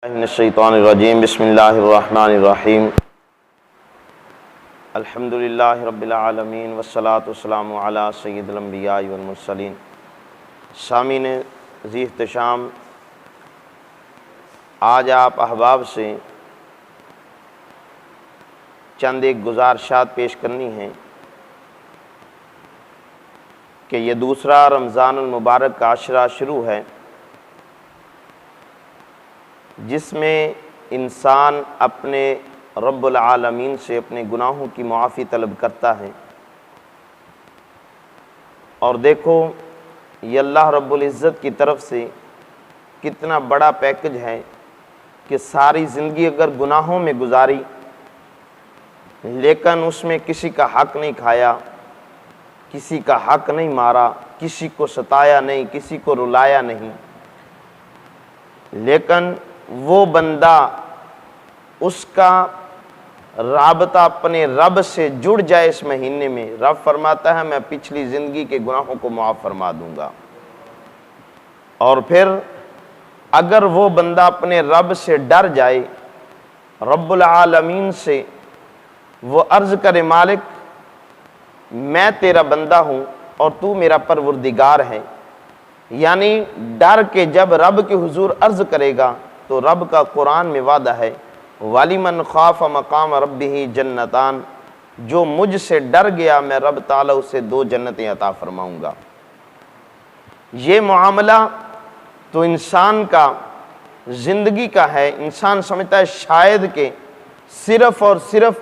من الشیطان الرجیم بسم اللہ الرحمن الرحیم الحمدللہ رب العالمین والصلاة والسلام علی سید الانبیاء والمرسلین۔ سامعین ذی احتشام، آج آپ احباب سے چند ایک گزارشات پیش کرنی ہیں کہ یہ دوسرا رمضان المبارک کا عشرہ شروع ہے، جس میں انسان اپنے رب العالمین سے اپنے گناہوں کی معافی طلب کرتا ہے۔ اور دیکھو یہ اللہ رب العزت کی طرف سے کتنا بڑا پیکج ہے کہ ساری زندگی اگر گناہوں میں گزاری لیکن اس میں کسی کا حق نہیں کھایا، کسی کا حق نہیں مارا، کسی کو ستایا نہیں، کسی کو رلایا نہیں، لیکن وہ بندہ اس کا رابطہ اپنے رب سے جڑ جائے اس مہینے میں، رب فرماتا ہے میں پچھلی زندگی کے گناہوں کو معاف فرما دوں گا۔ اور پھر اگر وہ بندہ اپنے رب سے ڈر جائے، رب العالمین سے وہ عرض کرے مالک میں تیرا بندہ ہوں اور تو میرا پروردگار ہے، یعنی ڈر کے جب رب کے حضور عرض کرے گا تو رب کا قرآن میں وعدہ ہے وَلِمَنْ خَافَ مَقَامَ رَبِّهِ جَنَّتَانِ، جو مجھ سے ڈر گیا میں رب تعالیٰ اسے 2 جنتیں عطا فرماؤں گا۔ یہ معاملہ تو انسان کا زندگی کا ہے، انسان سمجھتا ہے شاید کہ صرف اور صرف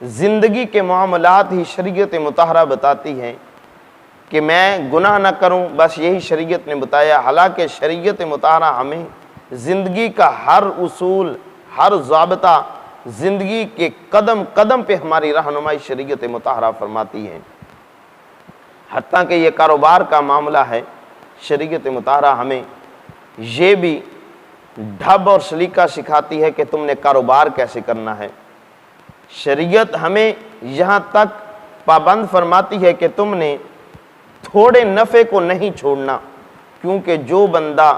زندگی کے معاملات ہی شریعت مطہرہ بتاتی ہیں کہ میں گناہ نہ کروں، بس یہی شریعت نے بتایا، حالانکہ شریعت مطہرہ ہمیں زندگی کا ہر اصول، ہر ضابطہ، زندگی کے قدم قدم پہ ہماری رہنمائی شریعت مطہرہ فرماتی ہے۔ حتیٰ کہ یہ کاروبار کا معاملہ ہے، شریعت مطہرہ ہمیں یہ بھی ڈھب اور سلیقہ سکھاتی ہے کہ تم نے کاروبار کیسے کرنا ہے۔ شریعت ہمیں یہاں تک پابند فرماتی ہے کہ تم نے تھوڑے نفع کو نہیں چھوڑنا، کیونکہ جو بندہ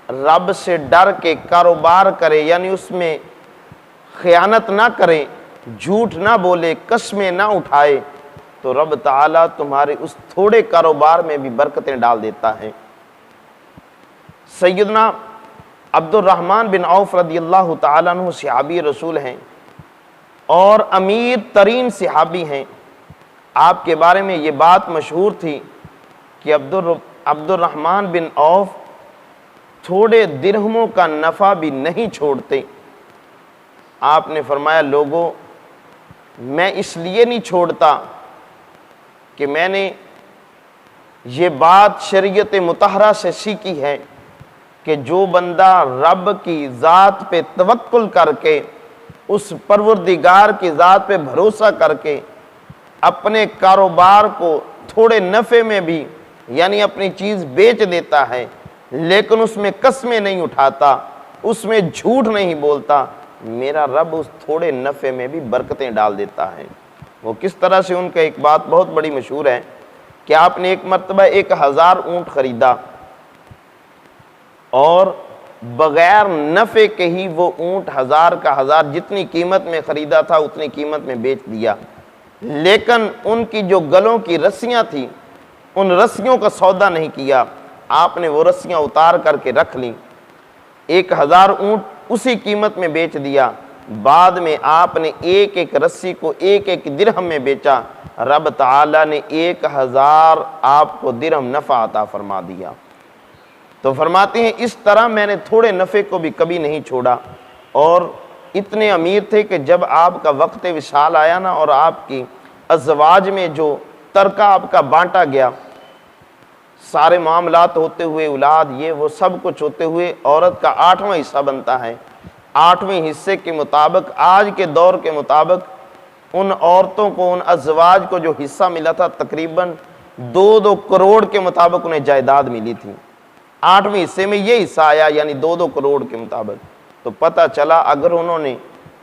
رب سے ڈر کے کاروبار کرے، یعنی اس میں خیانت نہ کرے، جھوٹ نہ بولے، قسمیں نہ اٹھائے، تو رب تعالیٰ تمہارے اس تھوڑے کاروبار میں بھی برکتیں ڈال دیتا ہے۔ سیدنا عبد الرحمن بن عوف رضی اللہ تعالیٰ عنہ صحابی رسول ہیں اور امیر ترین صحابی ہیں۔ آپ کے بارے میں یہ بات مشہور تھی کہ عبد الرحمن بن عوف تھوڑے درہموں کا نفع بھی نہیں چھوڑتے۔ آپ نے فرمایا لوگوں میں اس لیے نہیں چھوڑتا کہ میں نے یہ بات شریعت مطہرہ سے سیکھی ہے کہ جو بندہ رب کی ذات پہ توکل کر کے، اس پروردگار کی ذات پہ بھروسہ کر کے اپنے کاروبار کو تھوڑے نفع میں بھی یعنی اپنی چیز بیچ دیتا ہے، لیکن اس میں قسمیں نہیں اٹھاتا، اس میں جھوٹ نہیں بولتا، میرا رب اس تھوڑے نفع میں بھی برکتیں ڈال دیتا ہے۔ وہ کس طرح سے، ان کا ایک بات بہت بڑی مشہور ہے کہ آپ نے ایک مرتبہ 1000 اونٹ خریدا اور بغیر نفع کے ہی وہ اونٹ 1000 کا 1000 جتنی قیمت میں خریدا تھا اتنی قیمت میں بیچ دیا، لیکن ان کی جو گلوں کی رسیاں تھیں ان رسیوں کا سودا نہیں کیا، آپ نے وہ رسیاں اتار کر کے رکھ لیں، 1000 اونٹ اسی قیمت میں بیچ دیا، بعد میں آپ نے ایک ایک رسی کو 1 درہم میں بیچا، رب تعالیٰ نے 1000 آپ کو درہم نفع عطا فرما دیا۔ تو فرماتے ہیں اس طرح میں نے تھوڑے نفع کو بھی کبھی نہیں چھوڑا، اور اتنے امیر تھے کہ جب آپ کا وقت وصال آیا نا اور آپ کی ازواج میں جو ترکہ آپ کا بانٹا گیا، سارے معاملات ہوتے ہوئے، اولاد یہ وہ سب کچھ ہوتے ہوئے عورت کا 8واں حصہ بنتا ہے، 8ویں حصے کے مطابق آج کے دور کے مطابق ان عورتوں کو، ان ازواج کو جو حصہ ملا تھا تقریباً 2 کروڑ کے مطابق انہیں جائیداد ملی تھی۔ 8ویں حصے میں یہ حصہ آیا، یعنی 2 کروڑ کے مطابق۔ تو پتہ چلا اگر انہوں نے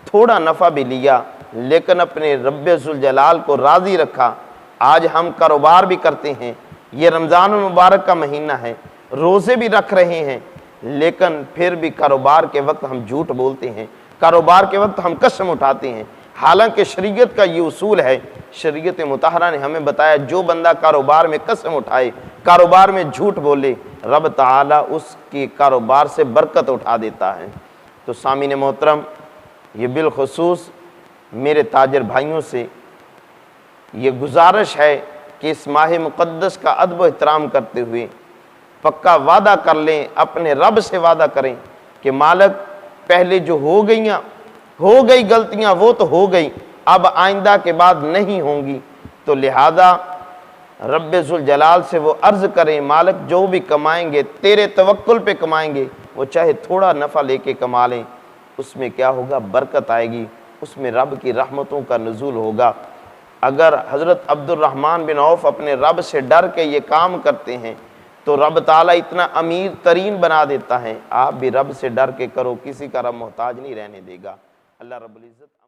تھوڑا نفع بھی لیا لیکن اپنے رب ذوالجلال کو راضی رکھا، آج ہم کاروبار بھی کرتے ہیں، یہ رمضان المبارک کا مہینہ ہے، روزے بھی رکھ رہے ہیں، لیکن پھر بھی کاروبار کے وقت ہم جھوٹ بولتے ہیں، کاروبار کے وقت ہم قسم اٹھاتے ہیں، حالانکہ شریعت کا یہ اصول ہے، شریعت مطہرہ نے ہمیں بتایا جو بندہ کاروبار میں قسم اٹھائے، کاروبار میں جھوٹ بولے، رب تعالیٰ اس کے کاروبار سے برکت اٹھا دیتا ہے۔ تو سامعین محترم، یہ بالخصوص میرے تاجر بھائیوں سے یہ گزارش ہے کہ اس ماہ مقدس کا ادب و احترام کرتے ہوئے پکا وعدہ کر لیں، اپنے رب سے وعدہ کریں کہ مالک پہلے جو ہو گئی غلطیاں وہ تو ہو گئی، اب آئندہ کے بعد نہیں ہوں گی، تو لہذا رب ذوالجلال سے وہ عرض کریں مالک جو بھی کمائیں گے تیرے توکل پہ کمائیں گے، وہ چاہے تھوڑا نفع لے کے کما لیں، اس میں کیا ہوگا؟ برکت آئے گی، اس میں رب کی رحمتوں کا نزول ہوگا۔ اگر حضرت عبد الرحمن بن عوف اپنے رب سے ڈر کے یہ کام کرتے ہیں تو رب تعالیٰ اتنا امیر ترین بنا دیتا ہے۔ آپ بھی رب سے ڈر کے کرو، کسی کا رب محتاج نہیں رہنے دے گا۔ اللہ رب العزت